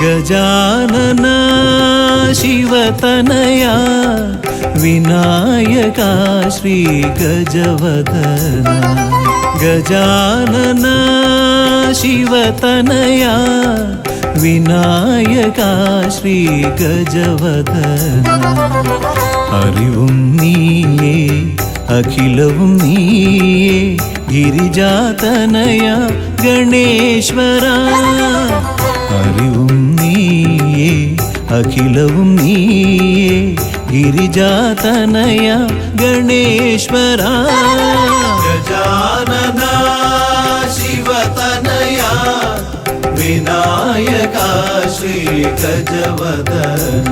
ಗಜಾನನ ಶಿವತನಯ ವಿನಾಯಕ ಶ್ರೀ ಗಜವದನ ಗಜಾನನ ಶಿವತನಯ ವಿನಾಯಕ ಶ್ರೀ ಗಜವದನ അറിവും നീയേ അഖിലവും നീയേ ഗിരിജാതനയ ഗണേശ്വര അറിവും നീയേ അഖിലവും നീയേ ഗിരിജാതനയ ഗണേശ്വര ഗജാനന ശിവതനയ വിനായക ശ്രീ ഗജവദന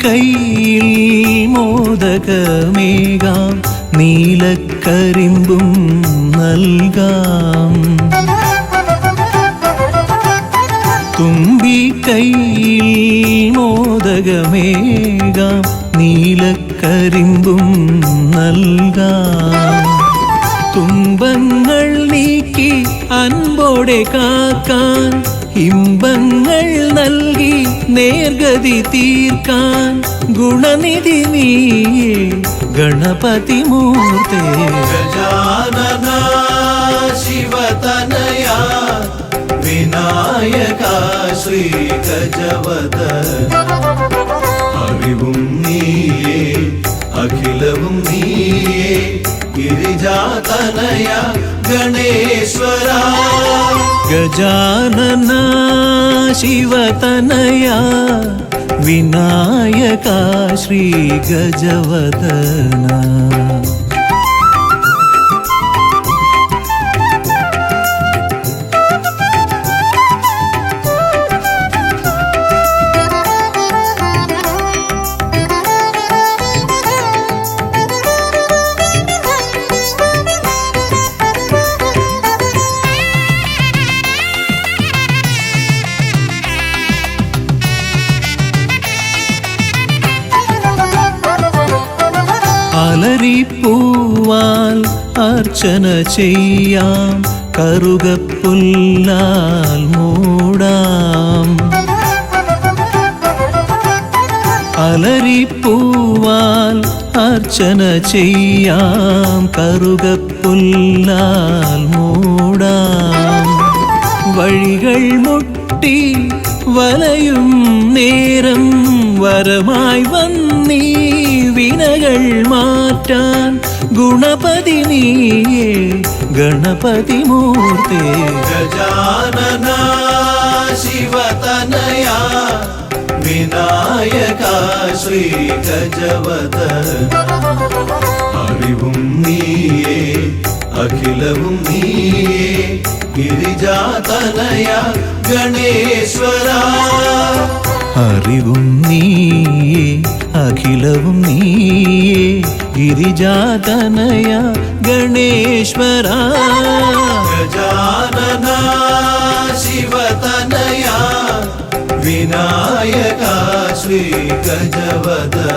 കൈയിൽ മോദകമേകാം നീലക്കരിമ്പും നൽകാം തുമ്പി കൈയിൽ മോദകമേകാം നീലക്കരിമ്പും നൽകാം തുമ്പങ്ങൾ നീക്കി അൻപോടെ കാക്കാൻ ഇമ്പങ്ങൾ നൽകി നേർഗതി തീർക്കാൻ ഗുണനിധി നീയേ ഗണപതി മൂർത്തേ ഗജാനന ശിവതനയ വിനായക ശ്രീ ഗജവദന അറിവും നീയേ അഖിലവും നീയേ ഗിരിജാതനയ ഗണേശ്വര ഗജാനന ശിവതനയ വിനായക ശ്രീ ഗജവദന അലരിപ്പൂവാൽ അർച്ചന ചെയ്യാം കറുകപ്പുല്ലാൽ മൂടാം അലരിപ്പൂവാൽ അർച്ചന ചെയ്യാം കറുകപ്പുല്ലാൽ മൂടാം വഴികൾ മുട്ടി വലയും നേരം വരമായി വന്നീ വിനകൾ മാറ്റാൻ ഗുണപതി നീയേ ഗണപതി മൂർത്തേ ഗജാനന ശിവതനയ വിനായക ശ്രീ ഗജവദന അറിവും നീയേ അഖിലവും നീയേ ഗിരിജാതനയ ഗണേശ്വര അറിവും നീയേ അഖിലവും നീയേ ഗിരിജാതനയ ഗണേശ്വര ഗജാനന ശിവതനയ വിനായക ശ്രീ ഗജവദന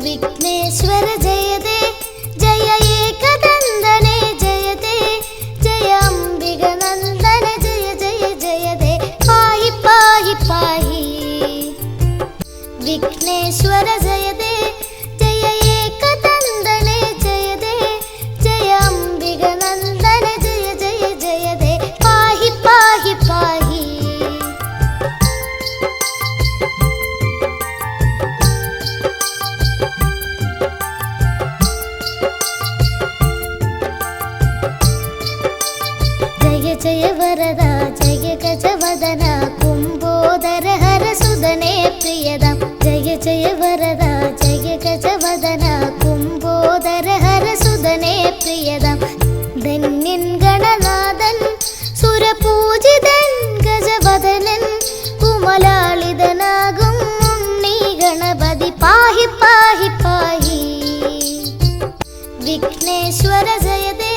विघ्नेश्वर जयते जय एकदंदने जयते जय अंबिगनंदन जय जय जयते पाहि पाहि पाहि विघ्नेश्वर जयते जय एकदंदने जयते जय अंबिगनंदन जय जय जयते पाहि पाहि पाहि जय वरदा जय गजवदन कुंभोदर हर सुदने प्रियदम जय जय वरदा जय गजवदन कुंभोदर हर सुदने प्रियदम धन्यन गणनादन सुरपूजिതൻ गजवदनൻ കുമലാളിതനാകും ഉണ്ണി ഗണപതി പാഹി പാഹി പാഹി വിഘ്നേശ്വര ജയതേ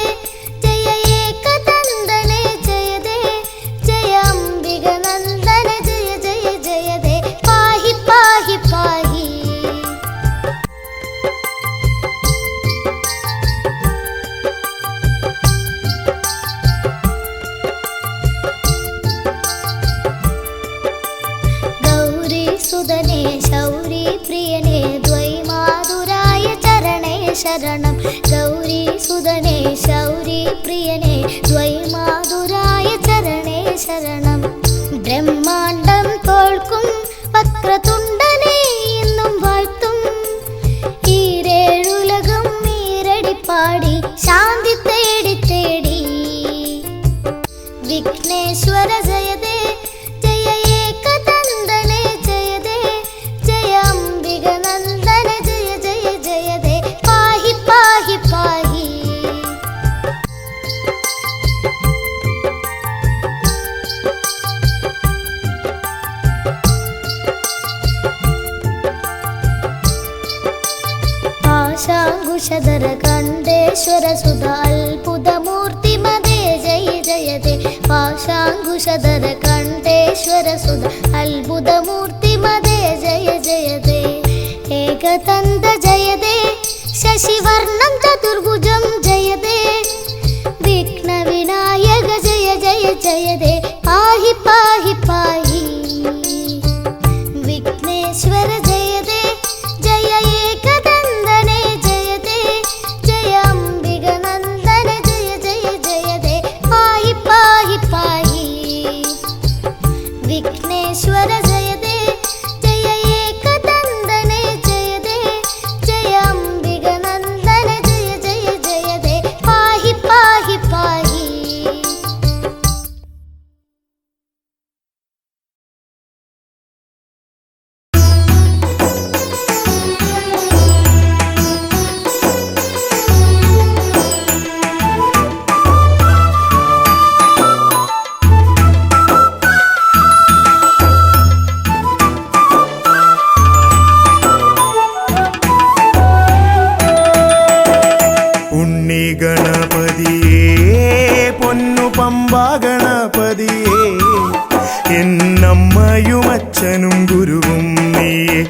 ജയ ഏകദന്തനേ ജയതേ ജയ അംബികനന്ദന ജയ ജയ ജയതേ പാഹി പാഹി പാഹി ഗൗരി സുദനേ ശൗരി പ്രിയനേ ദ്വൈമാതുരായ ചരണേ ശരണം ഗൗരി സുദനേ ശൗരി പ്രിയനേ ദ്വൈമാതുരായ ചരണേ ശരണം ബ്രഹ്മാണ്ഡം തോൽക്കും വക്രതുണ്ടനേ എന്നും വാഴ്ത്തും ഈരേഴുലകും ഈരടിപ്പാടി ശാന്തി തേടി തേടി വിഘ്നേശ്വര ജയതേ ജയ ഏകദന്തനേ ജയതേ ജയ അംബികനന്ദന ജയ ജയ ജയതേ പാഹി പാഹി പാഹി പാശാങ്കുശധര കണ്ഠേശ്വര സുധ അത്ഭുതമൂർത്തി മതേ ജയ ജയതേ പാശാങ്കുശധര കണ്ഠേശ്വര സുധ അത്ഭുതമൂർത്തി മതേ ജയ ജയതേ ഏകദന്ത ജയതേ ശശിവർണം ചതുർഭുജം ജയതേ വിഘ്ന വിനായക ജയ ജയ ജയതേ പാഹി പാഹി പാഹി വിഘ്നേശ്വര ജയതേ ജയ ഏകദന്തനേ ജയതേ ജയ അംബികനന്ദന ജയ ജയ ജയതേ പാഹി പാഹി പാഹി വിഘ്നേശ്വര ജയതേ ജയ ഏകദന്തനേ ജയതേ ജയ അംബികനന്ദന ജയ ജയ ജയതേ പാഹി പാഹി പാഹി ഉണ്ണി ഗണപതിയേ പൊന്നു പമ്പ ഗണപതിയേ എന്നമ്മയും അച്ഛനും ഗുരുവും നീയേ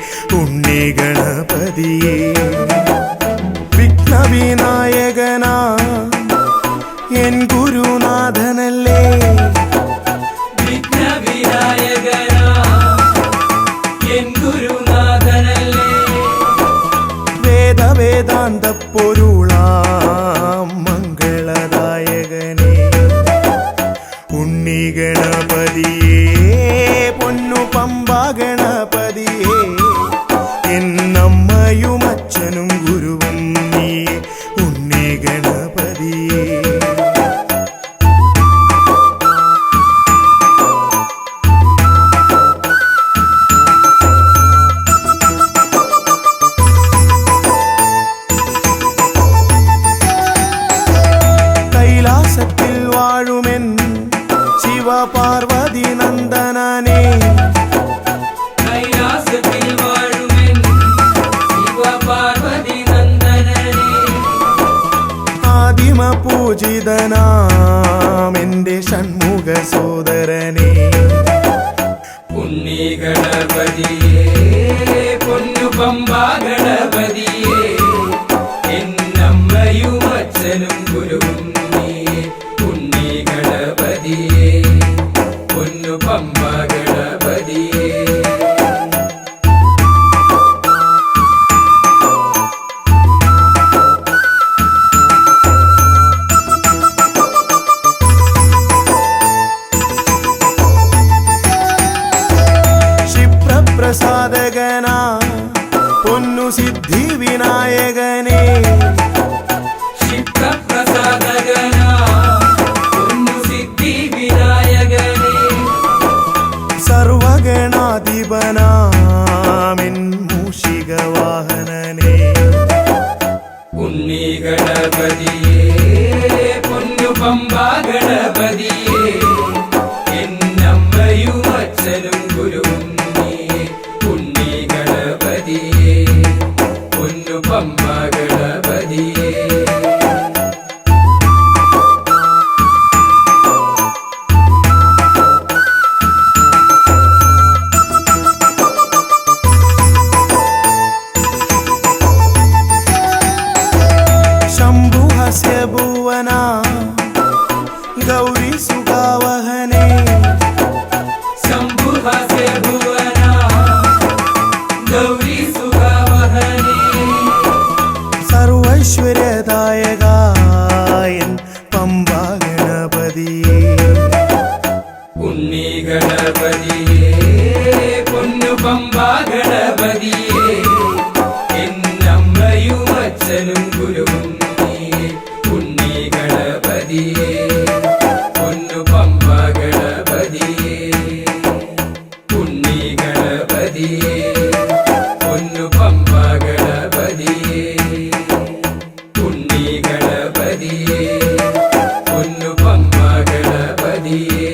ഉണ്ണി ഗണപതിയേ വിഘ്നവിനായകനാ എൻ ഗുരുനാഥനല്ലേ വേദാന്ത പൊരുളാം മംഗളദായകനേ ഉണ്ണി ഗണപതിയേ പൊന്നു പമ്പ ഗണപതിയേ എന്നമ്മയും അച്ഛനും ഗുരുവും നീ ഉണ്ണി ഗണപതി ശിവ പാർവതി നന്ദനനേ കൈലാസത്തിൽ വാഴുമെൻ ശിവ പാർവതി നന്ദനനേ ആദിമ പൂജിതനാമെന്റെ ഷൺമുഖ സോദരനേ ഉണ്ണി ഗണപതിയേ പൊന്നു പമ്പാ ഗണപതിയേ എന്നമ്മയും അച്ഛനും ഗുരുവും നീയേ ഉണ്ണി ഗണപതിയേ പൊന്നു പമ്പാ ഗണപതിയേ പ്രസാദകനാ പൊന്നു സിദ്ധി വിനായകനേ ക്ഷിപ്രപ്രസാദകനാ പൊന്നു സിദ്ധി വിനായകനേ സർവഗണാധിപനാമിൻ മൂഷിക വാഹനനേ ഉണ്ണി ഗണപതിയേ പൊന്നു പമ്പാ ഗണപതിയേ എന്നമ്മയും അച്ഛനും ഗുരുവും നീയേ ഉണ്ണി ഗണപതിയേ പൊന്നു പമ്പാ ഗണപതിയേ ശംഭുഹസ്യ ഭുവനാ ഗൗരി സുഖാവഹനേ ശംഭുഹാസ്യ ഭുവനാ ഗൗരി സുഖാവഹനേ സർവൈശ്വര്യദായകായൻ പമ്പാ ഗണപതിയേ ഉണ്ണി ഗണപതിയേ പൊന്നു പമ്പാ ഗണപതിയേ എന്നമ്മയും അച്ഛനും ഗുരുവും നീയേ ഉണ്ണി ഗണപതിയേ പൊന്നു പമ്പാ ഗണപതിയേ ഉണ്ണി ഗണപതിയേ പൊന്നു പമ്പാ ഗണപതിയേ ഉണ്ണി ഗണപതിയേ പൊന്നു പമ്പാ ഗണപതിയേ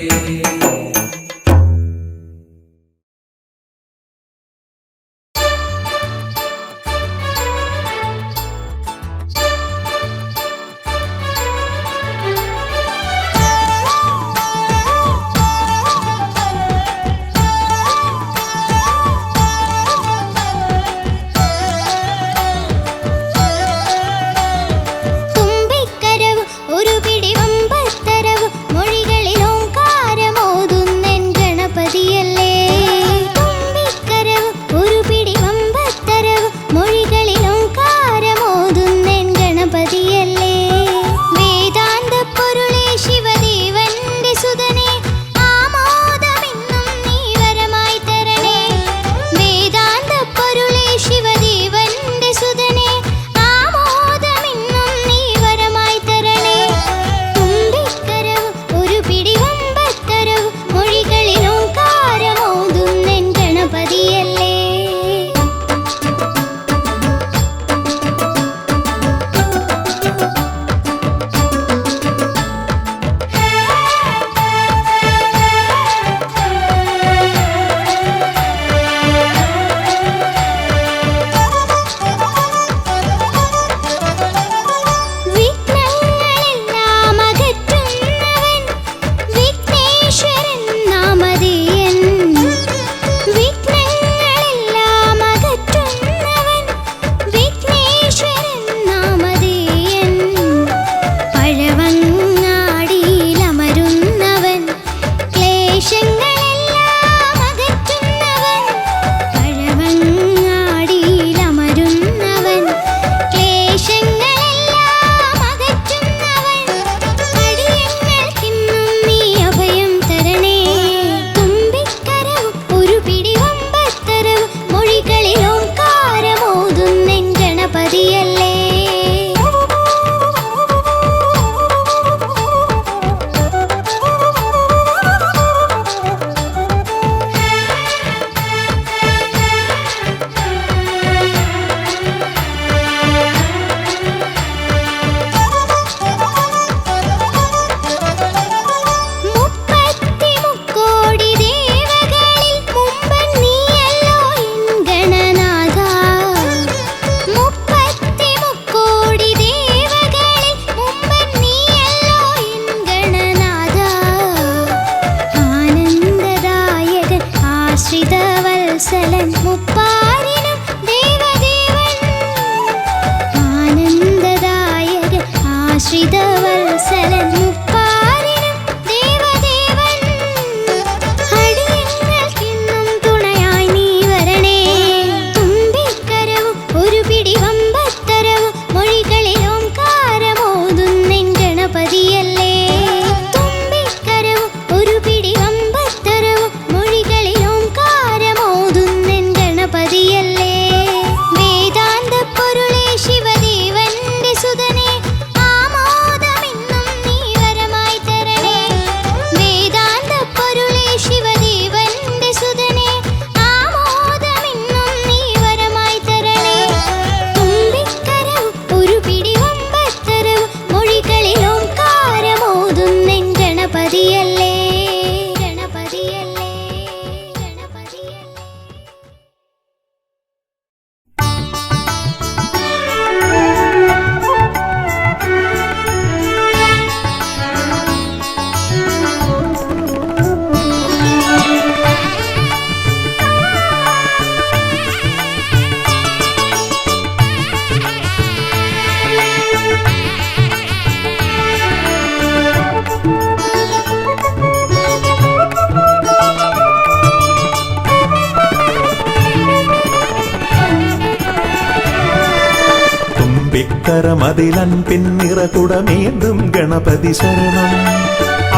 തുമ്പിക്കരമതിലൻപിൻ നിറകുടമേന്തും ഗണപതി ശരണം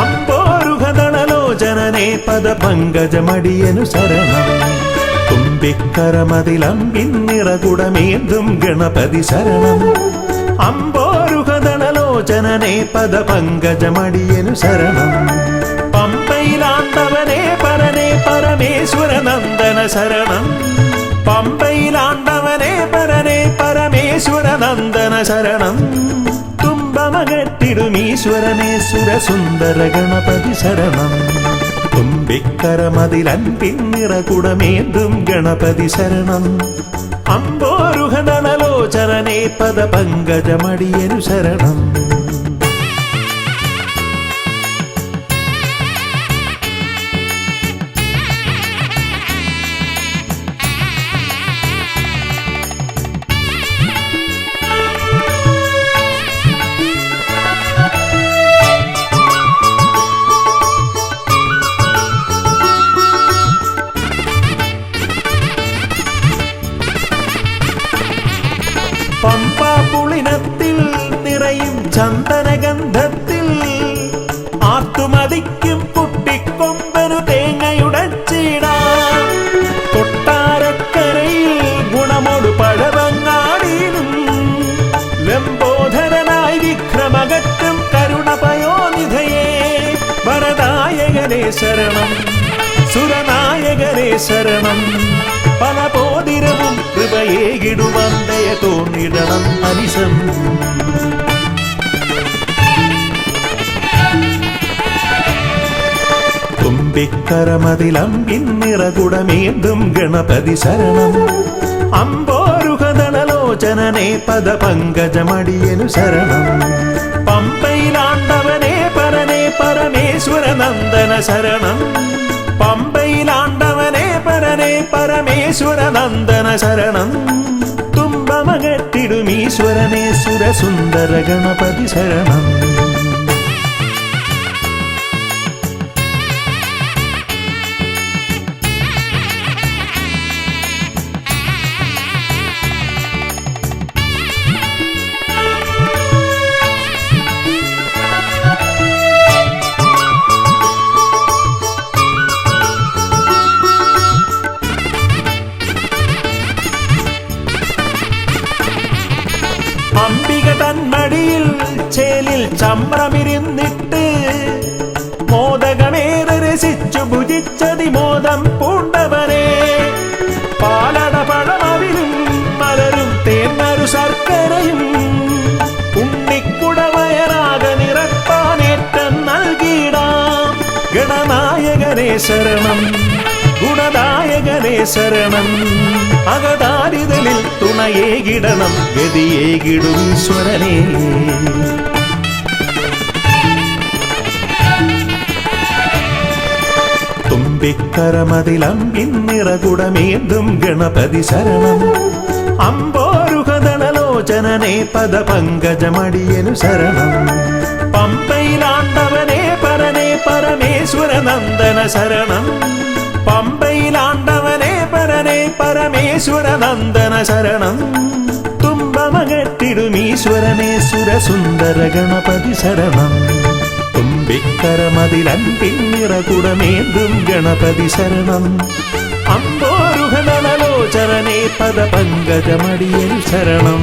അമ്പോരുഹദളലോചനനെ പദപങ്കജമടിയനു ശരണം തുമ്പിക്കരമതിലൻപിൻ നിറകുടമേന്തും ഗണപതി ശരണം അമ്പോരുഹദളലോചനനെ പദപങ്കജമടിയനു ശരണം പമ്പയിലാണ്ടവനെ പരനെ പരമേശ്വരനന്ദന ശരണം പമ്പയിലാണ്ടവനെ പരനെ പരമേശ്വരനന്ദന ശരണം തുമ്പമകറ്റിടുമീശ്വരനെ സുരസുന്ദര ഗണപതി ശരണം തുമ്പിക്കരമതിലൻപിൻ നിറകുടമേന്തും ഗണപതി ശരണം അമ്പോരുഹദളലോചനനെ പദപങ്കജമടിയനു ശരണം പമ്പാപുളിനത്തിൽ നിറയും ചന്ദനഗന്ധത്തിൽ ആത്തുമതിക്കും കുട്ടിക്കൊമ്പനു തേങ്ങയുടച്ചിടാം കൊട്ടാരക്കരയിൽ ഗുണമൊടു പഴവങ്ങാടിയിലും ലംബോധരനായി വിക്രമകറ്റും കരുണപയോനിധയേ വരദായകനേ ശരണം സുരനായകനേ ശരണം പല പോതിരവും കൃപയേകിടുവന്തയ തോന്നിടണം അനിശം തുമ്പിക്കരമതിലംപിൻ നിറകുടമേന്തും ഗണപതി ശരണം അമ്പോരുഹദളലോചനനെ പദപങ്കജമടിയനു ശരണം പമ്പയിലാണ്ടവനെ പരനെ പരമേശ്വരനന്ദന ശരണം പമ്പയിലാണ്ടവനെ പരനെ പരമേശ്വരനന്ദന ശരണം തുമ്പമകറ്റിടുമീശ്വരനെ സുരസുന്ദര ഗണപതി ശരണം അംബിക തന്മടിയിൽ ചേലിൽ ചമ്രമിരുന്നിട്ട് മോദകമേറെ രസിച്ചു ഭുജിച്ചതിമോദം പൂണ്ടവനെ പാലട പഴമവിലും മലരും തേന്നരു ശർക്കരയും ഉണ്ണിക്കുടവയറാക നിറപ്പാനേറ്റം നൽകിയിടാം ഗണനായകനേ ശരണം ഗുണദായകനേ ശരണം അകതാരിതലിൽ തുണയേകിടണം ഗതിയേകിടും ഈശ്വരനേ തുമ്പിക്കരമതിലംപിൻ നിറകുടമേന്തും ഗണപതി ശരണം അമ്പോരുഹദളലോചനനെ പദപങ്കജമടിയനു ശരണം പമ്പയിലാണ്ടവനെ പരനെ പരമേശ്വരനന്ദന ശരണം പമ്പയിലാണ്ടവനെ പരനെ പരമേശ്വരനന്ദന ശരണം തുമ്പമകറ്റിടുമീശ്വരനെ സുരസുന്ദര ഗണപതി ശരണം തുമ്പിക്കരമതിലൻപിൻ നിറകുടമേന്തും ഗണപതി ശരണം അമ്പോരുഹദളലോചനനെ പദപങ്കജമടിയനു ശരണം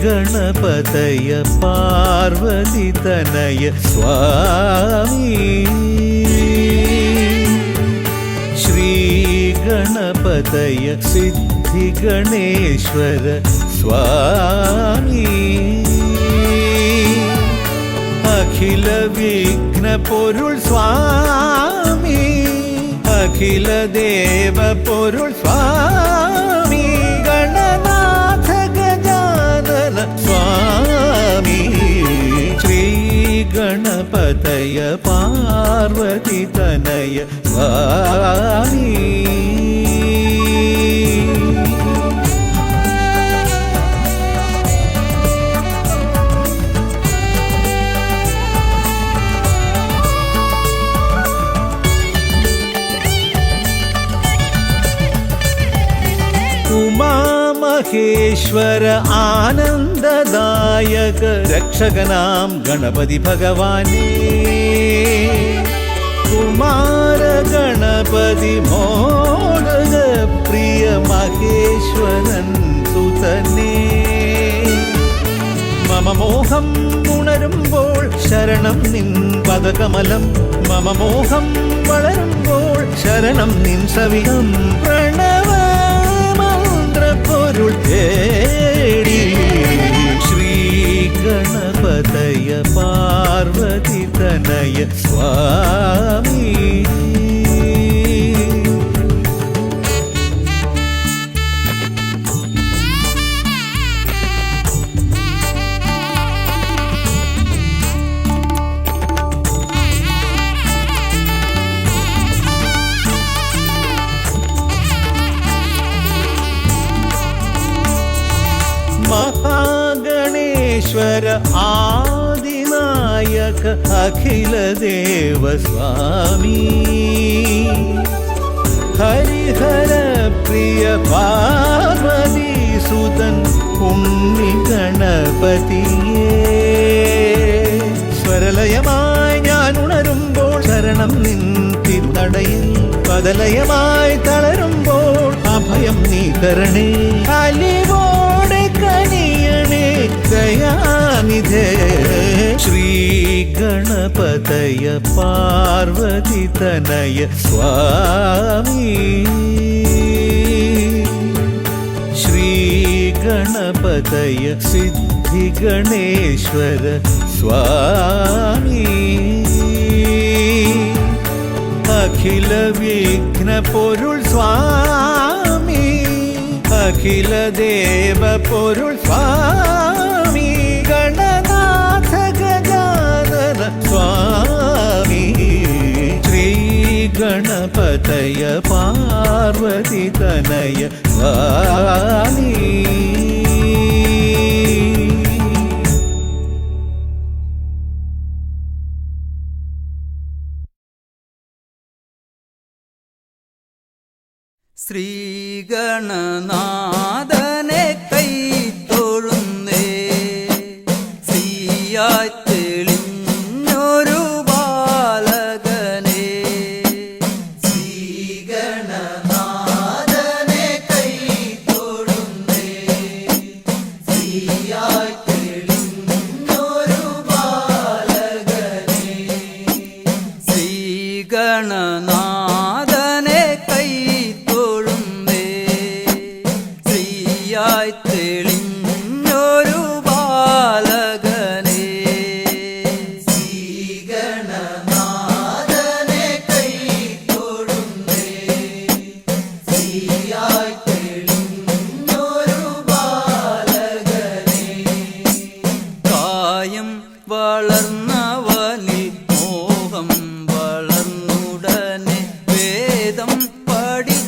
ഗണപതയ പാർവതി തനയ സ്വാമി ശ്രീ ഗണപതയ സിദ്ധി ഗണേശ്വര സ്വാമി അഖില വിഘ്ന പൊരുൾ സ്വാമി അഖില ദേവ പൊരുൾ സ്വാമി ഗണനാഥ ഗജാനന സ്വാമി ശ്രീ ഗണപതയ പാർവതി തനയ സ്വാമി സ്വാമി. ഉമാമഹേശ്വര ആനന്ദദായക രക്ഷകനാം ഗണപതി ഭഗവാനേ, കുമാര ഗണപതി മോദക പ്രിയ മഹേശ്വരൻ സുതനേ, മമ മോഹം ഉണരുമ്പോൾ ശരണം നിൻ പദകമലം, മമ മോഹം വളരുമ്പോൾ ശരണം നിൻ സവിധം, പ്രണവ മന്ത്രപ്പൊരുൾ തേടി ശ്രീ ഗണപതയ പാർവതി തനയ സ്വാമി. മഹാഗണേശ്വര ആദിനായക അഖില ദേവ സ്വാമി, ഹരിഹര പ്രിയ പാർവതി സുതൻ ഉണ്ണി ഗണപതിയേ, സ്വരലയമായി ഞാൻ ഉണരുമ്പോൾ ശരണം നിൻ തിരുനടയിൽ, പദലയമായി തളരുമ്പോൾ അഭയം നീ തരണേ, അലിവോടെ കനിയണേ ദയാനിധേ. ശ്രീ ഗണപതയ പാർവതി തനയ സ്വാമി, ശ്രീ ഗണപതയ സിദ്ധി ഗണേശ്വര സ്വാമി, അഖില വിഘ്ന പൊരുൾ സ്വാമി, അഖില ദേവ പൊരുൾ സ്വാമി, ഗണനാഥ ഗജാനന സ്വാമി, ശ്രീ ഗണപതയ പാർവതി തനയ സ്വാമി. ശ്രീഗണനാഥനെ കൈ തൊഴുന്നേ, ശ്രീയായി തെളിഞ്ഞൊരു ബാലകനെ, ശ്രീഗണനാഥനെ കൈ തൊഴുന്നേ, ശ്രീയായി തെളിഞ്ഞൊരു ബാലകനെ, ശ്രീഗണനാഥനെ കൈ തെളിഞ്ഞൊരു ബാലകനെ, ശ്രീഗണനാഥനെ കൈ തൊഴുന്നേ, ശ്രീയായി തെളിഞ്ഞൊരു ബാലകനെ, കായം വളർന്നവനിൽ മോഹം വളർന്നുടനെ വേദം പഠിച്ചവനാണാനമുകൻ,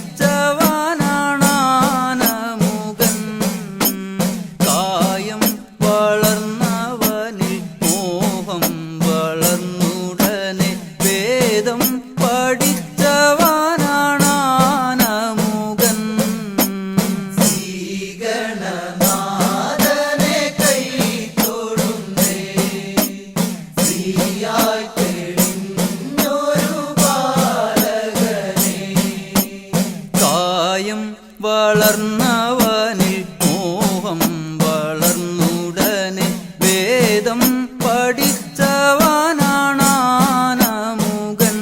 കായം വളർന്നവനിൽ മോഹം വളർന്നുടനെ വേദം പഠിച്ചവനാണാനമുകൻ, ശ്രീഗണനാഥനെ കൈ തൊഴുന്നേ, ശ്രീയായി തെളിഞ്ഞൊരു ബാലകനെ, കായം വളർന്നവനിൽ മോഹം വളർന്നുടനെ വേദം പഠിച്ചവനാണാനമുകൻ,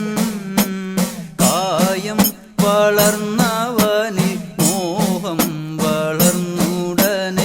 കായം വളർന്നവനിൽ മോഹം വളർന്നുടനെ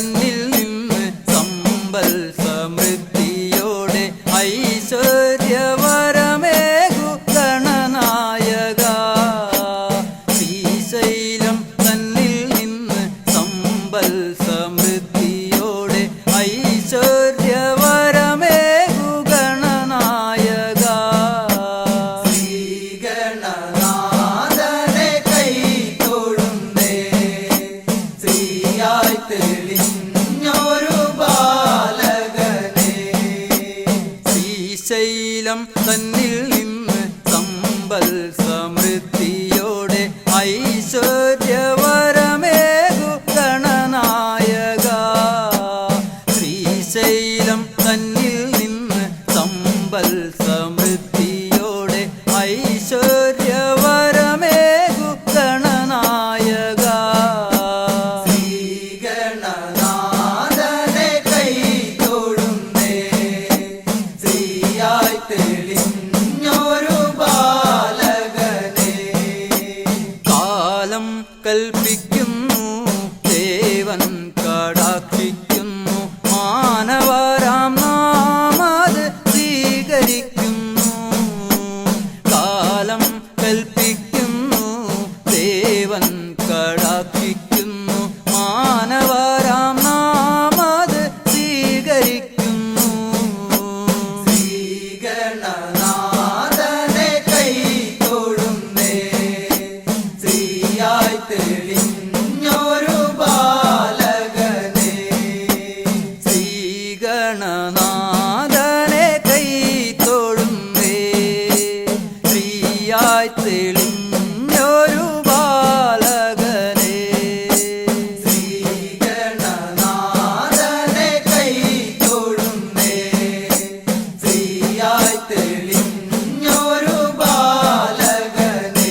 തന്നിൽ നിന്ന് സമ്പൽ സമൃദ്ധിയോടെ ഐശ്വര്യവരമേകു ഗണനായക. ശ്രീശൈലം തന്നിൽ നിന്ന് സമ്പൽ സമൃദ്ധിയോടെ ഐശ്വര്യവരമേകു ഗണനായക. ശ്രീഗണനാഥനെ കൈ തൊഴുന്നേ, ശ്രീയായി തെളിഞ്ഞൊരു ബാലകനെ. ശ്രീശൈലം തന്നിൽ നിന്ന് സമ്പൽ സമൃദ്ധിയോടെ ഐശ്വര്യവരമേകു ഗണനായക. ശ്രീശൈലം തന്നിൽ നിന്ന് സമ്പൽ സമൃദ്ധിയോടെ ഐശ്വര്യവരമേകു ഗണനായക. ശ്രീഗണനാഥനെ കൈ തൊഴുന്നേ, ശ്രീയായി തെളിഞ്ഞൊരു ബാലകനെ. കാലം കൽപ്പിക്കുന്നു ദേവൻ കടാക്ഷിക്കുന്നു, മാനവരാം നാമത് സ്വീകരിക്കുന്നു. കാലം കൽപ്പിക്കുന്നു ദേവൻ കടാക്ഷിക്കുന്നു, മാനവരാം നാമത് സ്വീകരിക്കുന്നു. ശ്രീഗണനാഥനെ കൈ തൊഴുന്നേ, ശ്രീയായി തെളിഞ്ഞൊരു ബാലകനെ. ശ്രീഗണനാഥനെ കൈ തൊഴുന്നേ, ശ്രീയായി തെളിഞ്ഞൊരു ബാലകനെ. ശ്രീഗണനാഥനെ കൈ തൊഴുന്നേ, ശ്രീയായി തെളിഞ്ഞൊരു ബാലകനെ.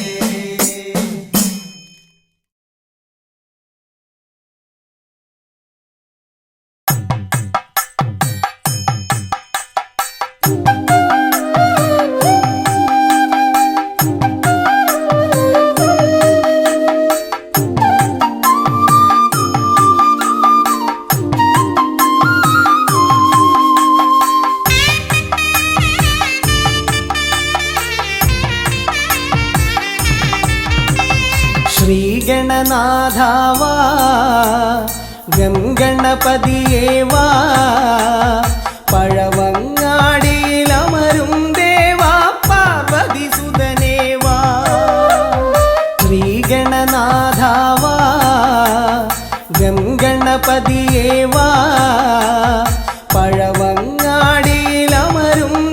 ശ്രീഗണനാഥാവാ ഗംഗണപതിയേവാ പഴവങ്ങാടിയിലമരും ദേവാ പാർവതിസുതനേവാ. ശ്രീഗണനാഥാവാ ഗംഗണപതിയേവാ പഴവങ്ങാടിയിലമരും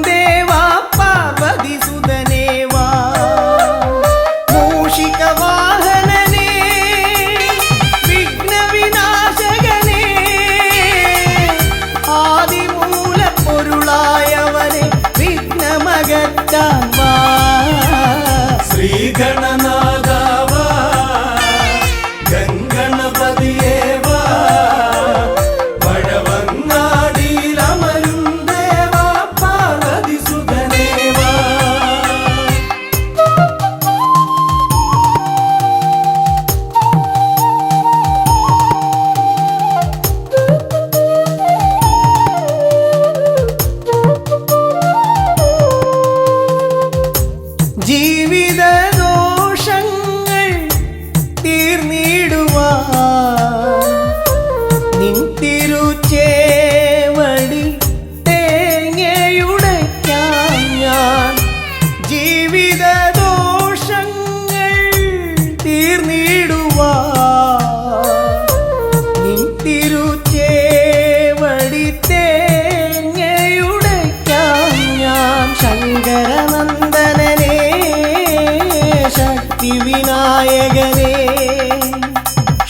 ദേവാ പാർവതിസുതനേവാ. മൂഷികവാഹനനേ വിഘ്നവിനാശകനേ, ആദിമൂലപ്പൊരുളായവനെ വിഘ്നമകറ്റാൻ വാ. ശ്രീഗണനാഥാവാ ഗംഗണപതിയേവാ പഴവങ്ങാടിയിലമരും ദേവാ പാർവതിസുതനേവാ. ജീവിതദോഷങ്ങൾ തീർന്നിടുവാൻ നിൻ തിരുച്ചേവടി തേങ്ങയുടയ്ക്കാൻ ഞാൻ. ജീവിതദോഷങ്ങൾ തീർന്നിടുവാൻ നിൻ തിരുച്ചേവടി തേങ്ങയുടയ്ക്കാൻ ഞാൻ. ശങ്കരനന്ദനനേ ശക്തിവിനായകനേ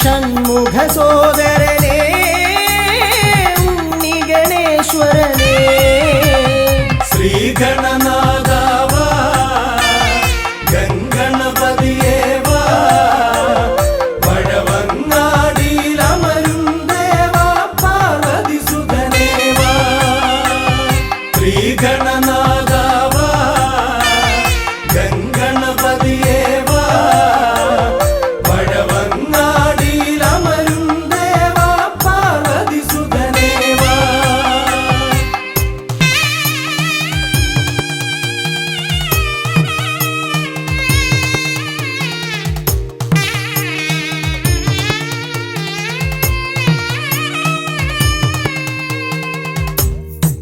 ഷൺമുഖ സോദരനേ ഉണ്ണിഗണേശ്വരനേ. ശ്രീഗണനാഥാവാ ഗംഗണപതിയേവാ പഴവങ്ങാടിയിലമരും ദേവാ പാർവതിസുതനേവാ. ശ്രീഗണനാഥാവാ ഗംഗണപതിയേവാ പഴവങ്ങാടിയിലമരും ദേവാ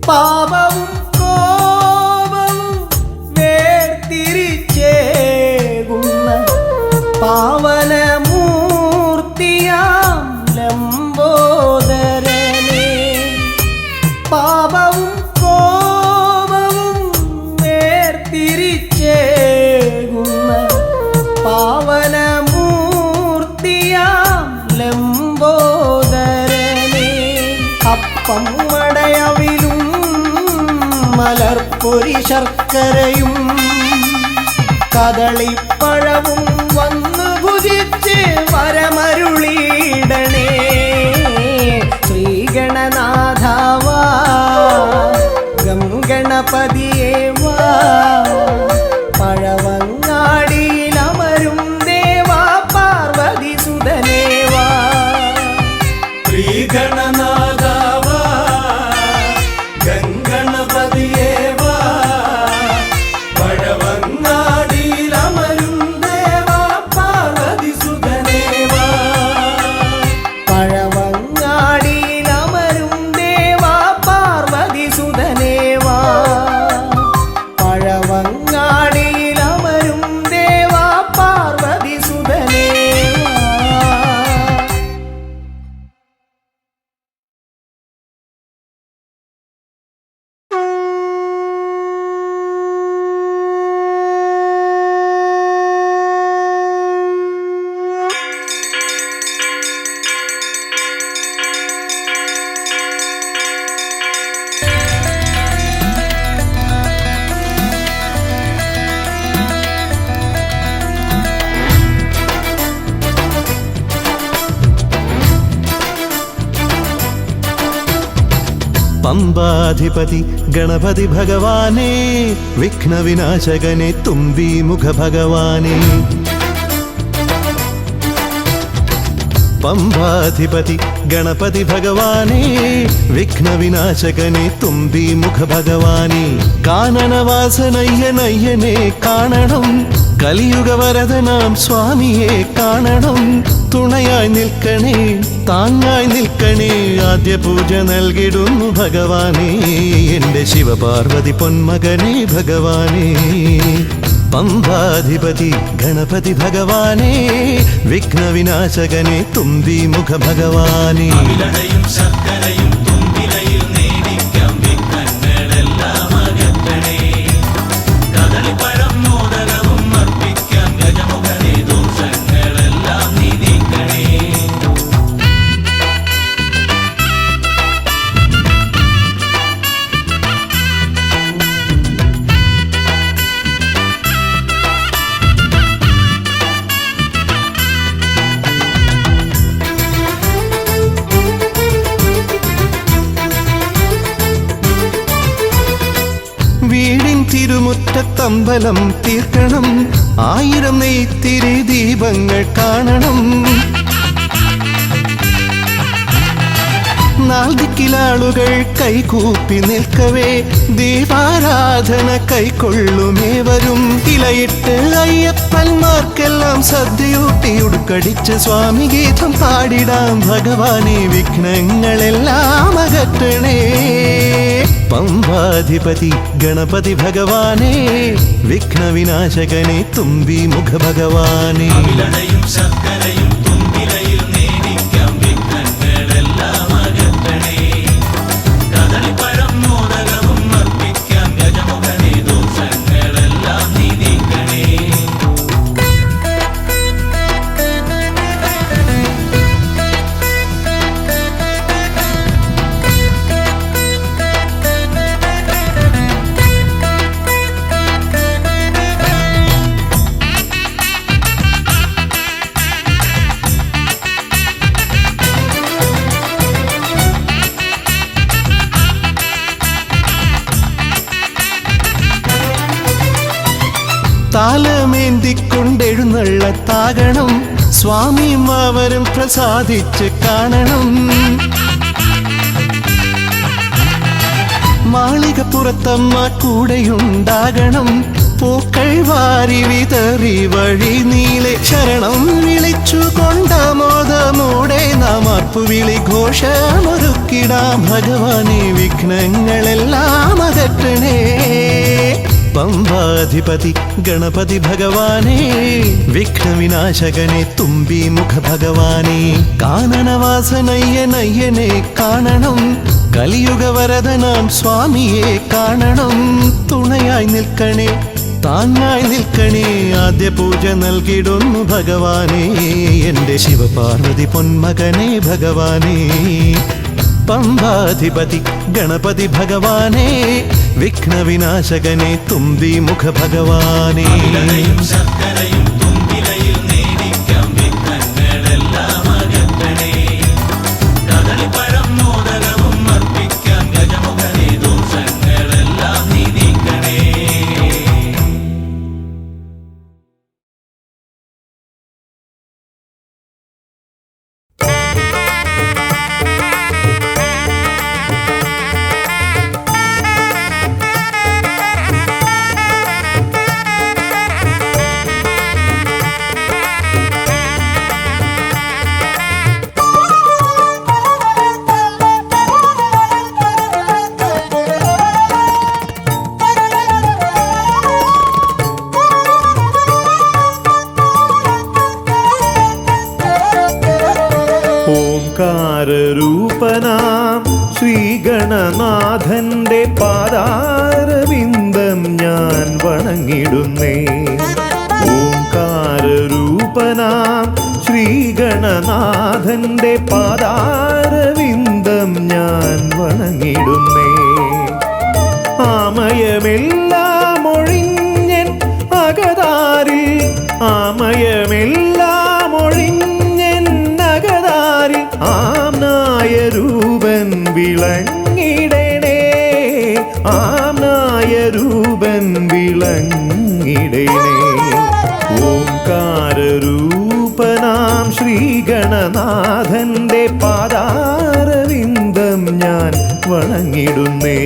പാപവും കോപവും വേർതിരിച്ചേകുന്ന പാവനമൂർത്തിയാം ലംബോദരനെ. പാപവും കോപവും വേർതിരിച്ചേകുന്ന പാവനമൂർത്തിയാം ലംബോദരനെ. അപ്പം മടയവിലും മലർപ്പൊരി ശർക്കരയും കദളിപ്പഴവും വന്നു ഭുജിച്ച് വരമരുളിയിടണേ. ശ്രീഗണനാഥാവാ ഗംഗണപതിയേ വാ, പഴവങ്ങാടിയിലമരും ദേവാ പാർവതി സുതനേവാ. ശ്രീഗണനാഥാവാ ഗംഗണപതിയേ വാ, പഴവങ്ങാടിയിലമരും ദേവാ പാർവതി സുതനേ വാ. പഴവങ്ങാടിയിലമരും ദേവാ പാർവതി സുതനേവാ. പഴവങ്ങാടിയിലമരും ദേവാ പാർവതി സുതനേവാ. പമ്പാധിപതി ഗണപതി ഭഗവാനേ, വിഘ്നവിനാശകനെ തുമ്പീമുഖ ഭഗവാനേ. പമ്പാധിപതി ഗണപതി ഭഗവാനേ, വിഘ്നവിനാശകനെ തുമ്പീമുഖ ഭഗവാനേ. കാനനവാസനയ്യനയ്യനെ കാണണം, കലിയുഗവരദനാം സ്വാമിയെ കാണണം. തുണയായി നിൽക്കണേ, താങ്ങായി നിൽക്കണേ, ആദ്യ പൂജ നൽകിടുന്നു ഭഗവാനേ. എൻ്റെ ശിവപാർവതി പൊന്മകനേ ഭഗവാനേ. പമ്പാധിപതി ഗണപതി ഭഗവാനേ, വിഘ്നവിനാശകനെ തുമ്പീമുഖ ഭഗവാനേ. അവിലടയും ശർക്കരയും തുമ്പിലയിൽ നേടിക്കാം വിഘ്നങ്ങളെല്ലാം അകറ്റണേ. കദളിപ്പഴം മോദകവും അർപ്പിക്കാം ഗജമുഖനെ, ദോഷങ്ങളെല്ലാം നീ നീക്കണേ. വീടിൻ തിരുമുറ്റത്തമ്പലം തീർക്കണം, 1000 നെയ്ത്തിരി ദീപങ്ങൾ കാണണം. നാൽദിക്കിലാളുകൾ കൈകൂപ്പി നിൽക്കവേ, ദീപാരാധന കൈക്കൊള്ളുമേവരും. ഇലയിട്ട് അയ്യപ്പന്മാർക്കെല്ലാം സദ്യയൂട്ടി ഉടുക്കടിച്ച് സ്വാമി ഗീതം പാടിടാം ഭഗവാനെ. വിഘ്നങ്ങളെല്ലാം അകറ്റണേ. പമ്പാധിപതി ഗണപതി ഭഗവാനേ, വിഘ്നവിനാശകനെ തുമ്പീമുഖ ഭഗവാനേ. അവിലടയും ശർക്കരയും തുമ്പിലയിൽ നേടിക്കാം വിഘ്നങ്ങളെല്ലാം അകറ്റണേ. കദളിപ്പഴം മോദകവും അർപ്പിക്കാം ഗജമുഖനെ, ദോഷങ്ങളെല്ലാം നീ നീക്കണേ. താലമേന്തിക്കൊണ്ടെഴുന്നള്ളത്താകണം, സ്വാമിയും അവരും പ്രസാദിച്ച് കാണണം. മാളികപ്പുറത്തമ്മ കൂടെയുണ്ടാകണം, പൂക്കൾ വാരി വിതറി വഴി നീളെ ശരണം വിളിച്ചു കൊണ്ട മോദമോടെ നാം ആർപ്പുവിളി ഘോഷമൊരുക്കിടാം ഭഗവാനെ വിഘ്നങ്ങളെല്ലാം അകറ്റണേ പമ്പാധിപതി ഗണപതി ഭഗവാനെ വിഘ്നവിനാശകനെ തുമ്പി മുഖ ഭഗവാനെ കാനനവാസനയ്യനയ്യനെ കാണണം കലിയുഗവരദനാം സ്വാമിയെ കാണണം തുണയായി നിൽക്കണേ താങ്ങായി നിൽക്കണേ ആദ്യ പൂജ നൽകിടുന്നു ഭഗവാനെ എൻ്റെ ശിവപാർവതി പൊന്മകനെ ഭഗവാനെ പമ്പാധിപതി ഗണപതി ഭഗവാനെ വിഘ്നവിനാശകനെ തുമ്പി മുഖ ഭഗവാനെ അവിലയും ശർക്കരയും തുമ്പിലയിൽ നേദിക്കാം വിഘ്നങ്ങളെല്ലാം അകറ്റണേ കദളിപ്പഴം മോദകവും അർപ്പിക്കാം ഗജമുഖനെ ദോഷങ്ങളെല്ലാം നീ നീക്കണേ ഓംകാരരൂപനാം ശ്രീഗണനാഥന്റെ പാദാരവിന്ദം ഞാൻ വണങ്ങിടുന്നേ ഓംകാരരൂപനാം ശ്രീഗണനാഥന്റെ പാദാരവിന്ദം ഞാൻ വണങ്ങിടുന്നേ ആമയമെല്ലാം ഒഴിഞ്ഞൻ അകതാരിൽ ആമയമെല്ലാം ഒഴിഞ്ഞൻ അകതാരിൽ ആംനായ രൂപൻ വിളങ്ങിടണേ ആംനായ രൂപൻ വിളങ്ങിടണേ ഓംകാരരൂപനാം ശ്രീഗണനാഥന്റെ പാദാരവിന്ദം ഞാൻ വണങ്ങിടുന്നേ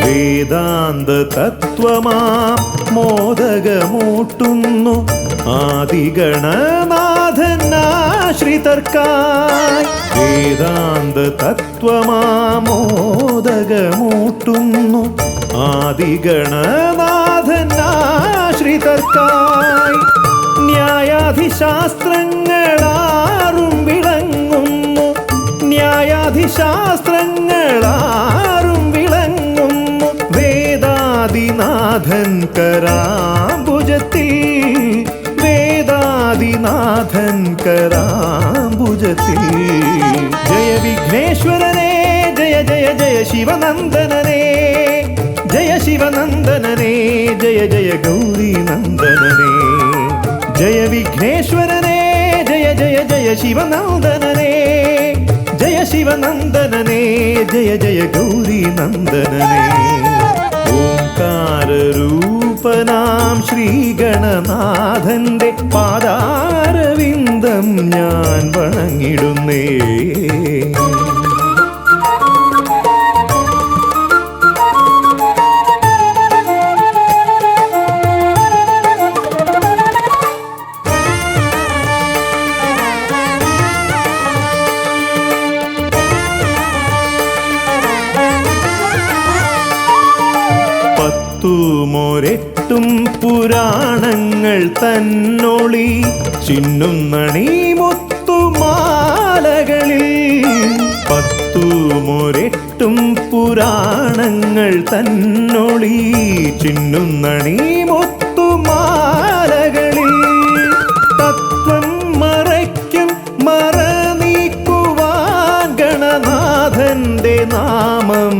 വേദാന്ത തത്വമാം മോദകമൂട്ടുന്നു ആദിഗണനാഥനാശ്രിതർക്കായി വേദാന്ത തത്വമാം മോദകമൂട്ടുന്നു ആദിഗണനാഥനാശ്രിതർക്കായി ന്യായാധിശാസ്ത്രങ്ങളാറും വിളങ്ങുന്നു ന്യായാധിശാസ്ത്രങ്ങളാറും വിളങ്ങുന്നു വേദാദിനാഥൻ കരാംബുജത്തിൽ വേദാദിനാഥൻ കരാംബുജത്തിൽ ജയ വിഘ്നേശ്വരനെ ജയ ജയ ജയ ശിവനന്ദനനെ ജയ ശിവനന്ദനനെ ജയ ജയ ഗൗരി നന്ദനനെ ജയ വിഘ്നേശ്വരനെ ജയ ജയ ജയ ശിവനന്ദനനെ ജയ ശിവനന്ദനനെ ജയ ജയ ഗൗരി നന്ദനനെ ഓംകാരരൂപനാം ശ്രീഗണനാഥന്റെ പാദാരവിന്ദം ഞാൻ വണങ്ങിടുന്നേ പത്തുമൊരെട്ടും പുരാണങ്ങൾ തന്നൊളി ചിന്നുന്നണി മുത്തുമാലകളിൽ പത്തുമൊരെട്ടും പുരാണങ്ങൾ തന്നൊളി ചിന്നുന്നണി മുത്തുമാലകളിൽ തത്വം മറയ്ക്കും മറ നീക്കുവാൻ ഗണനാഥന്റെ നാമം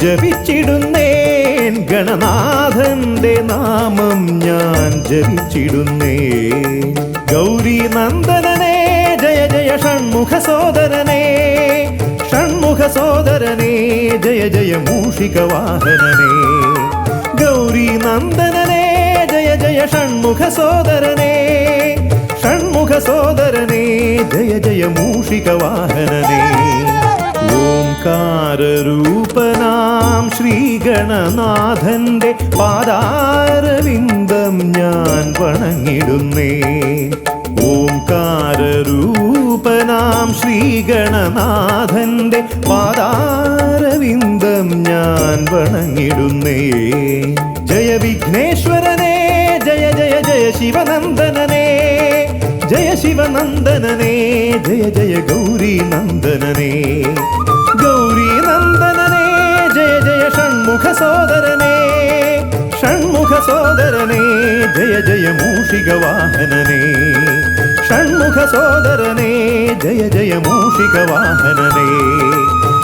ജപിച്ചിടുന്നേൻ ഗണനാഥന്റെ നാമം ഞാൻ ജപിച്ചിടുന്നേൻ. ഗൗരി നന്ദനനേ ജയ ജയ ഷൺമുഖ സോദരനേ, ഷൺമുഖ സോദരനേ ജയ ജയ മൂഷിക വാഹനനേ. ഗൗരി നന്ദനനേ ജയ ജയ ഷൺമുഖ സോദരനേ, ഷൺമുഖ സോദരനേ ജയ ജയ മൂഷിക വാഹനനേ. ഓംകാരരൂപനാം ശ്രീഗണനാഥന്റെ പാദാരവിന്ദം ഞാൻ വണങ്ങിടുന്നേൻ. ഓംകാരരൂപനാം ശ്രീഗണനാഥന്റെ പാദാരവിന്ദം ഞാൻ വണങ്ങിടുന്നേൻ. ജയ വിഘ്നേശ്വരനേ ജയ ജയ ജയ ശിവനന്ദനനേ, ജയ ശിവനന്ദനനേ ജയ ജയ ഗൗരി നന്ദനനേ. ഗൗരി നന്ദനനേ ജയ ജയ ഷൺമുഖ സോദരനേ, ഷൺമുഖ സോദരനേ ജയ ജയ മൂഷിക വാഹനനേ. ഷൺമുഖ സോദരനേ ജയ ജയ മൂഷിക വാഹനനേ,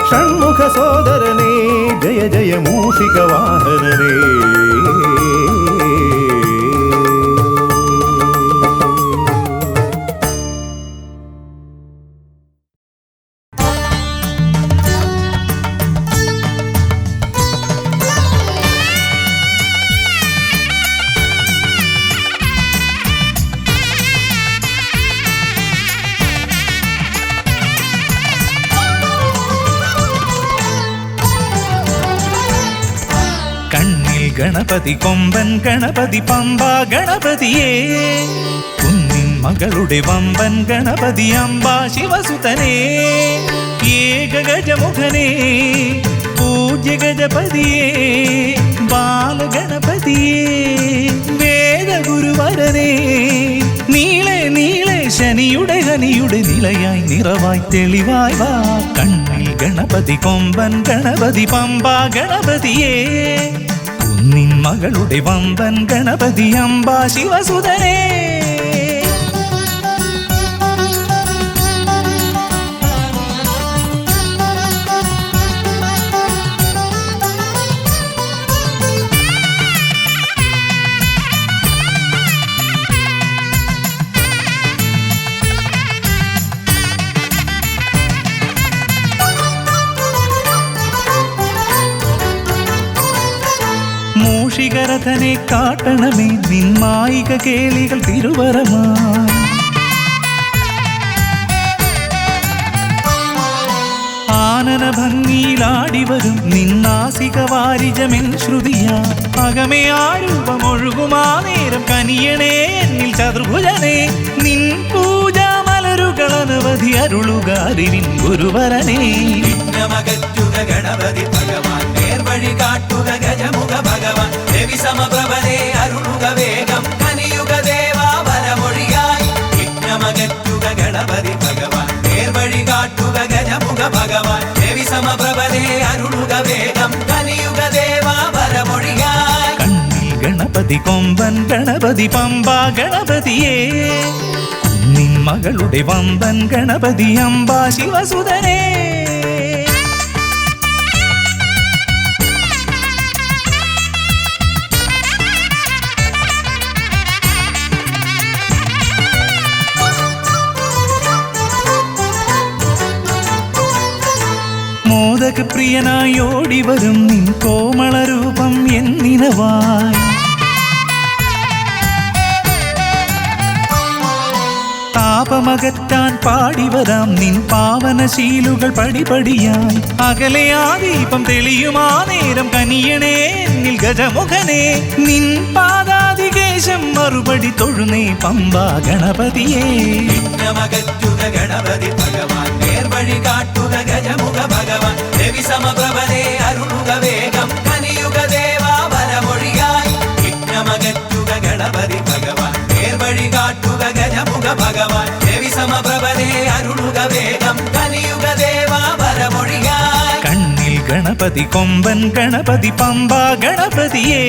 ഷൺമുഖ സോദരനേ ജയ ജയ മൂഷിക വാഹനനേ. ഗണപതി കൊമ്പൻ ഗണപതി പമ്പ ഗണപതിയേ, കുന്നിൻ മകളുടെ വമ്പൻ ഗണപതി അംബ ശിവസുതനേ. ഏകഗജമുഖനേ പൂജ്യ ഗജപതിയേ, ബാലഗണപതിയേ വേദഗുരുവരനേ. നീളെ നീളെ ശനിയുടെ ഹനിയുടെ നിലയായി നിറവായി തെളിവായി വാ. കണ്ണിൽ ഗണപതി കൊമ്പൻ ഗണപതി പമ്പ ഗണപതിയേ, നിൻ മകളുടെ വമ്പൻ ഗണപതി അംബ ശിവസുതനേ. മൂഷികരഥനെ കാട്ടണമേ നിന്മായിക കേളികൾ തിരുവരമായി. ആനന ഭംഗിയിലാടിവരും നിന്നാസിക വാരിജമെൻ ശ്രുതിയാ. അകമേ ആരൂപമൊഴുകുമാ നേരം കനിയണേ എന്നിൽ ചതുർഭുജനേ. നിൻ പൂജാമലരുകളനവധി അരുളുകാരിൻ ഗുരുവരനേ. വിഘ്നമകറ്റുക ഗണപതി ഭഗവാൻ, നേർവഴി കാട്ടുക ഗജമുഖ ഭഗവാൻ. രവി സമപ്രഭനെ അരുളുക വേഗം, കനിയുക ദേവാ വരമൊഴിയായി. വിഘ്നമകറ്റുക ഗണപതി ഭഗവാൻ, നേർവഴി കാട്ടുക ഗജമുഖ ഭഗവാൻ. രവി സമപ്രഭനെ അരുളുക വേഗം, കനിയുക ദേവാ വരമൊഴിയായി. കണ്ണിൽ ഗണപതി കൊമ്പൻ ഗണപതി പമ്പ ഗണപതിയേ, നിൻ മകളുടെ വമ്പൻ ഗണപതി അംബ ശിവസുതനേ. മോദകപ്രിയനായി ഓടിവരും നിൻ കോമളരൂപം എന്നിനവായി. താപമകറ്റാൻ പാടിവരാം നിൻ പാവനശീലുകൾ പടിപടിയായി. അകലെ ആ ദീപം തെളിയുമാ നേരം കനിയണേ എന്നിൽ ഗജമുഖനേ. നിൻ പാദാതികേശം മറുപടി തൊഴുന്നേ പമ്പ ഗണപതിയേ. വിഘ്നമകറ്റുക ഗണപതി ഭഗവാൻ, നേർവഴി കാട്ടുക ഗജമുഖ ഭഗവാൻ. രവി സമപ്രഭനെ അരുളുക വേഗം, കനിയുക ദേവാ വരമൊഴിയായി. വിഘ്നമകറ്റുക ഗണപതി ഭഗവാൻ, നേർവഴി കാട്ടുക ഗജമുഖ ഭഗവാൻ. രവി സമപ്രഭനെ അരുളുക വേഗം, കനിയുക ദേവാ വരമൊഴിയായി. കണ്ണിൽ ഗണപതി കൊമ്പൻ ഗണപതി പമ്പ ഗണപതിയേ,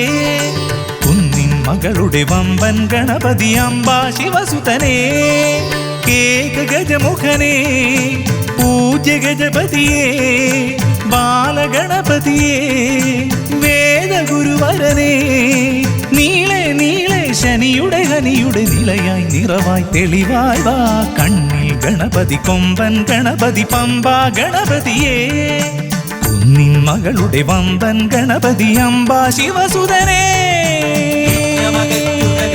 കുന്നിൻ മകളുടെ വമ്പൻ ഗണപതി അംബ ശിവസുതനേ. ഏകഗജമുഖനേ പൂജ്യ ഗജപതിയേ, ബാലഗണപതിയേ വേദഗുരുവരനേ നീളെ നീളെ ശനിയുടെ ഹനിയുടെ നിലയായി നിറവായി തെളിവായി വാ കണ്ണിൽ ഗണപതി കൊമ്പൻ ഗണപതി പമ്പാ ഗണപതിയേ കുന്നിൻ മകളുടെ വമ്പൻ ഗണപതി അംബാ ശിവസുതനേ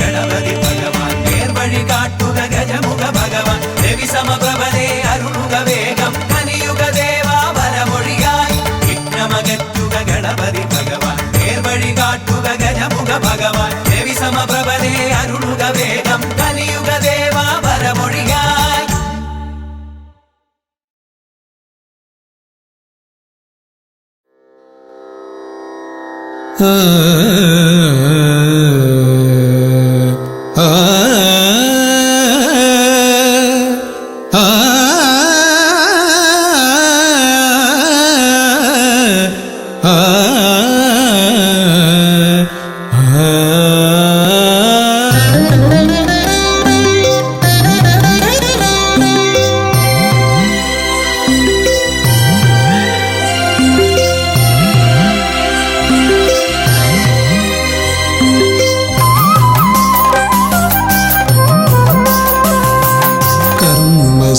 ഗണപതി ഭഗവാൻ നേർവഴി കാട്ടുക ഗജമുഖ ഭഗവാൻ രവി സമപ്രഭനെ അരുളുക വേഗം കനിയുക ദേവാ വരമൊഴിയായി വിഘ്നമകറ്റുക ഗണപതി ഭഗവാൻ നേർവഴി കാട്ടുക ഗജമുഖ ഭഗവാൻ രവി സമപ്രഭനെ അരുളുക വേഗം കനിയുക ദേവാ വരമൊഴിയായി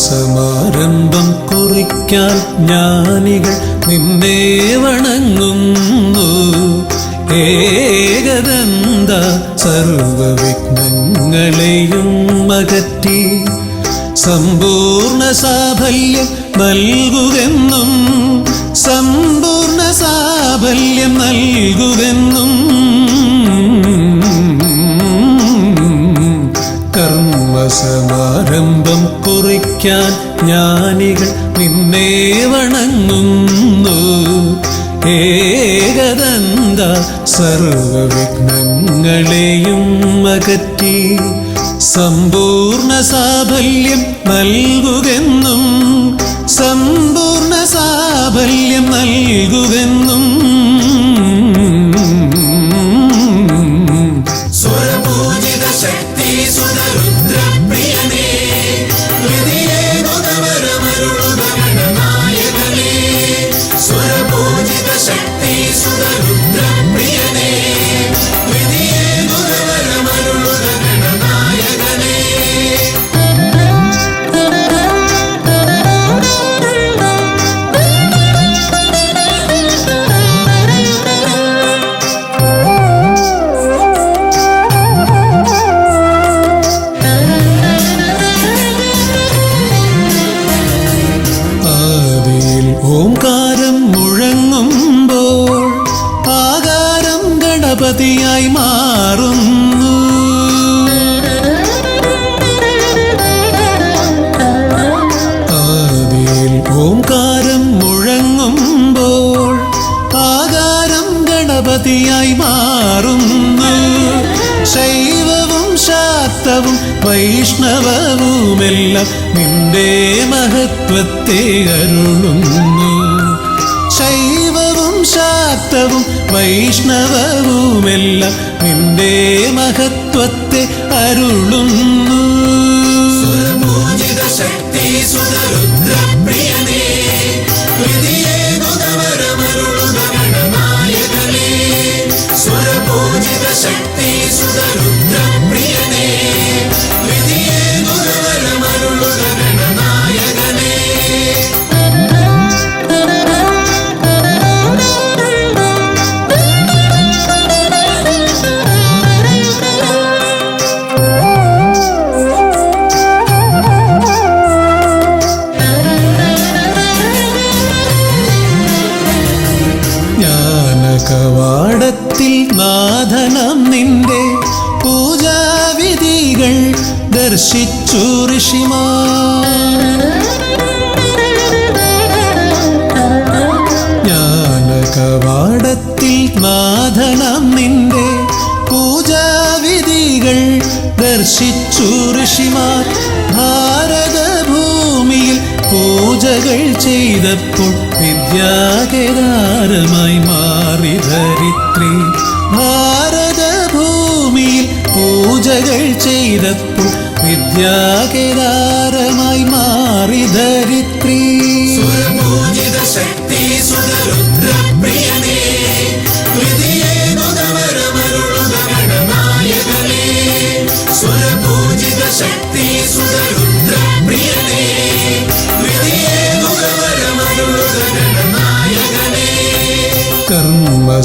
സമാരംഭം കുറിക്കാൻ ജ്ഞാനികൾ നിന്നെ വണങ്ങുന്നു ഏകദന്ത സർവവിഘ്നങ്ങളെയും അകറ്റി സമ്പൂർണ്ണ സാഫല്യം നൽകുകെന്നും സമ്പൂർണ്ണ സാഫല്യം നൽകുകെന്നും കർമ്മസമാരംഭം കുറിക്കാൻ ജ്ഞാനികൾ നിന്നെ വണങ്ങുന്നു ഏകദന്ത സർവവിഘ്നങ്ങളെയും അകറ്റി സമ്പൂർണ്ണ സാഫല്യം നൽകുകെന്നും സമ്പൂർണ്ണ സാഫല്യം നൽകുകെന്നും സ്വരപൂജിത ശക്തി സുതരുദ്രപ്രിയനേ ഹൃദയേ ഗുണവരമരുളുക ഗണനായകനേ സ്വരപൂജിത ശക്തി സുതരുദ്രപ്രിയനേ ഹൃദയേ ഗുണവരമരുളുക ഗണനായകനേ ഓംകാരം മുഴങ്ങുമ്പോൾ ആകാരം ഗണപതിയായി മാറുന്നു ആദിയിൽ ഓംകാരം മുഴങ്ങുമ്പോൾ ആകാരം ഗണപതിയായി മാറുന്നു ശൈവവും ശാക്തവും വൈഷ്ണവവുമെല്ലാം നിന്റെ മഹത്വത്തെ അരുളുന്നു ശൈവവും ശാക്തവും വൈഷ്ണവവുമെല്ലാം നിന്റെ മഹത്വത്തെ അരുളുന്നു സ്വരപൂജിത ശക്തി സുതരുദ്രപ്രിയനേ ഹൃദയേ ഗുണവരമരുളുക ഗണനായകനേ സ്വരപൂജിത ശക്തി സുതരുദ്രപ്രിയനേ ഹൃദയേ ഗുണവരമരുളുക ഗണനായകനേ കവാടത്തിൽ നാഥനം നിന്റെ പൂജാവിധികൾ ദർശിച്ചു ഋഷിമാർ ജ്ഞാനകവാടത്തിൽ നാഥനം നിന്റെ പൂജാവിധികൾ ദർശിച്ചു ഋഷിമാർ ഭാരതഭൂമിയിൽ പൂജകൾ ചെയ്തപ്പോൾ വിദ്യാകേദാരമായി മാറി ധരിത്രി ഭാരതഭൂമിയിൽ പൂജകൾ ചെയ്തപ്പോൾ വിദ്യാകേദാരമായി മാറി ധരിത്രി സ്വരപൂജിത ശക്തി സുതരു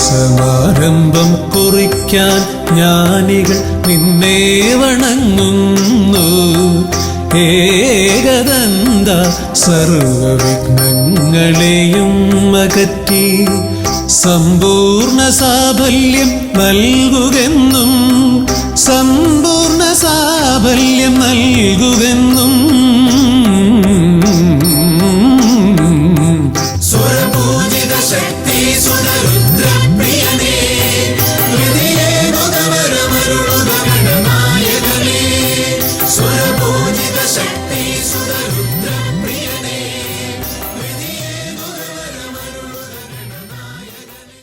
സമാരംഭം കുറിക്കാൻ ജ്ഞാനികൾ നിന്നെ വണങ്ങുന്നു. ഏകദന്ത സർവവിഘ്നങ്ങളെയും അകറ്റി സമ്പൂർണ്ണ സാഫല്യം നൽകുകെന്നും സമ്പൂർണ്ണ സാഫല്യം നൽകുകെന്നും സ്വരപൂജിത ശക്തി സുതരുദ്രപ്രിയനേ ഹൃദയേകുതവരമരുളുക ഗണനായകനേ. സ്വരപൂജിത ശക്തി സുതരുദ്രപ്രിയനേ ഹൃദയേകുതവരമരുളുക ഗണനായകനേ.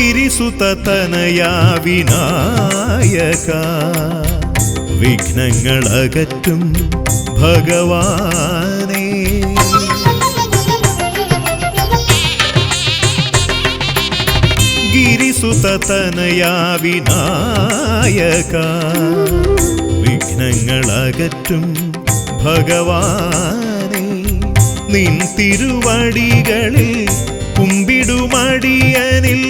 गिरिसुततनया विनायक विघ्नങ്ങളകറ്റും ഭഗവാനേ. गिरिसुततनया विनायक വിഘ്നങ്ങളകറ്റും ഭഗവാനേ. നിൻ തിരുവടികളിൽ കുമ്പിടുമടിയനിൽ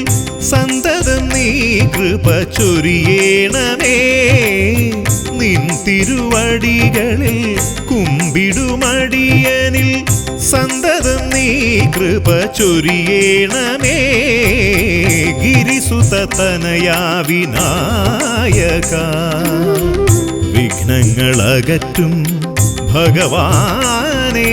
സന്തതം നീ കൃപ ചൊരിയേണമേ. നിൻ തിരുവടികളിൽ കുമ്പിടുമടിയനിൽ സന്തതം നീ കൃപ ചൊരിയേണമേ. ഗിരിസുതതനയാ വിനായക വിഘ്നങ്ങളകറ്റും ഭഗവാനേ.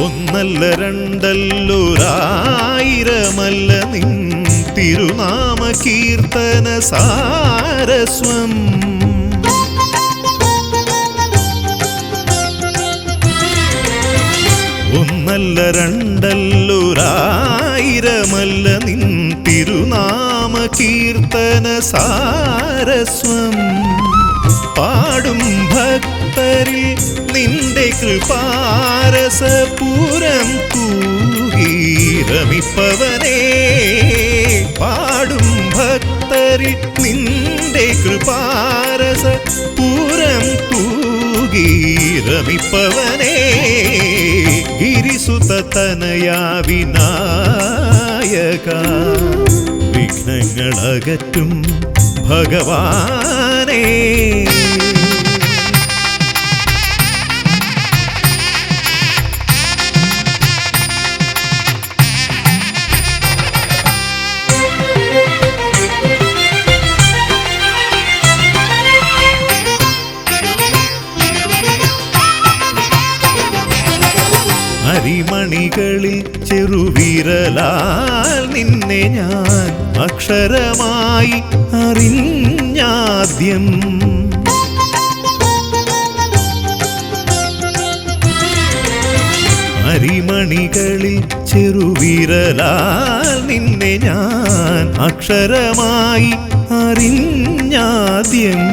ഒന്നല്ല രണ്ടല്ലൊരായിരമല്ല നിൻ തിരുനാമ കീർത്തന സാരസ്വം. ഒന്നല്ല രണ്ടല്ലൊരായിരമല്ല നിൻ തിരുനാമ കീർത്തന സാരസ്വം. പാടും ഭക്തരിൽ നിന്റെ കൃപാരസപൂരം തൂകീരമിപ്പവനേ. പാടും ഭക്തരിൽ നിന്റെ കൃപാരസപൂരം തൂകീരമിപ്പവനേ. ഗിരിസുതതനയാ വിനായക വിഘ്നങ്ങളകറ്റും ഭഗവാനേ. അരിമണികളിൽ ചെറുവിരലാൽ നിന്നെ ഞാൻ അക്ഷരമായി അറിഞ്ഞാദ്യം. അരിമണികളിൽ ചെറുവിരലാൽ നിന്നെ ഞാൻ അക്ഷരമായി അറിഞ്ഞാദ്യം.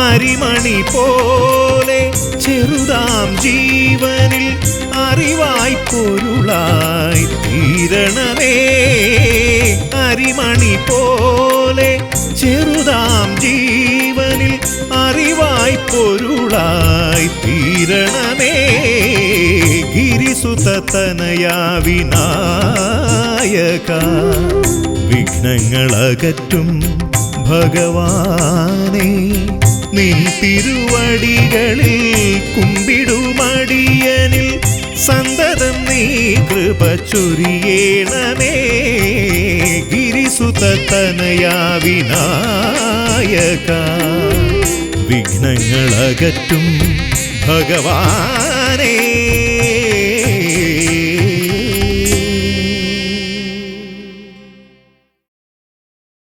അരിമണി പോലെ ചെറുതാം ജീവനിൽ അറിവായി പൊരുളായി തീരണമേ. അരിമണി പോലെ ചെറുതാം ജീവനിൽ അറിവായി പൊരുളായി തീരണമേ. ഗിരിസുതതനയാ വിനായക വിഘ്നങ്ങളകറ്റും ഭഗവാനേ. നിൻ തിരുവടികളിൽ കുമ്പിടുമടിയനിൽ സന്തതം നീ കൃപ ചൊരിയേണമേ. ഗിരിസുതതനയാ വിനായക വിഘ്നങ്ങളകറ്റും ഭഗവാനേ.